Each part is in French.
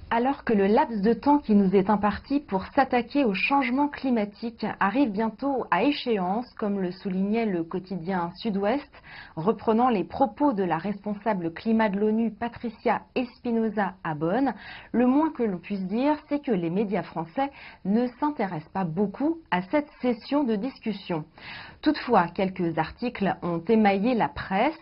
Alors que le laps de temps qui nous est imparti pour s'attaquer au changement climatique arrive bientôt à échéance, comme le soulignait le quotidien Sud-Ouest, reprenant les propos de la responsable climat de l'ONU, Patricia Espinosa à Bonn, le moins que l'on puisse dire, c'est que les médias français ne s'intéressent pas beaucoup à cette session de discussion. Toutefois, quelques articles ont émaillé la presse.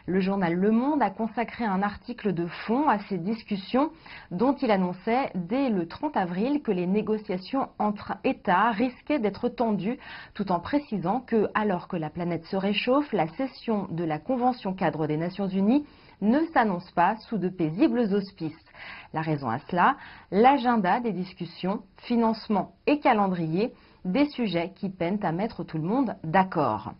Le journal Le Monde a consacré un article de fond à ces discussions dont il annonçait dès le 30 avril que les négociations entre États risquaient d'être tendues, tout en précisant que, alors que la planète se réchauffe, la session de la Convention cadre des Nations Unies ne s'annonce pas sous de paisibles auspices. La raison à cela, l'agenda des discussions, financement et calendrier, des sujets qui peinent à mettre tout le monde d'accord.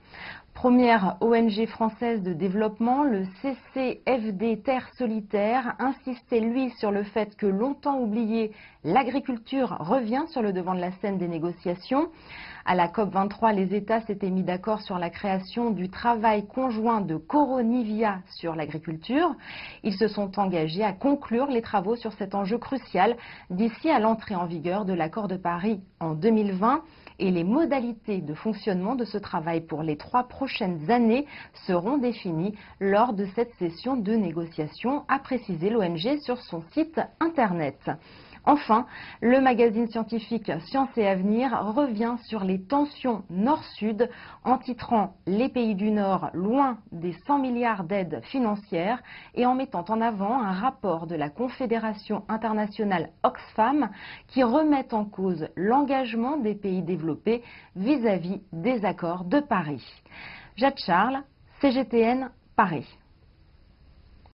Première ONG française de développement, le CCFD Terre Solitaire insistait lui sur le fait que longtemps oublié, l'agriculture revient sur le devant de la scène des négociations. À la COP23, les États s'étaient mis d'accord sur la création du travail conjoint de Coronivia sur l'agriculture. Ils se sont engagés à conclure les travaux sur cet enjeu crucial d'ici à l'entrée en vigueur de l'accord de Paris en 2020. Et les modalités de fonctionnement de ce travail pour les 3 prochaines années seront définies lors de cette session de négociation, a précisé l'ONG sur son site internet. Enfin, le magazine scientifique Science et Avenir revient sur les tensions Nord-Sud en titrant « Les pays du Nord loin des 100 milliards d'aides financières » et en mettant en avant un rapport de la Confédération internationale Oxfam qui remet en cause l'engagement des pays développés vis-à-vis des accords de Paris. Jade Charles, CGTN, Paris.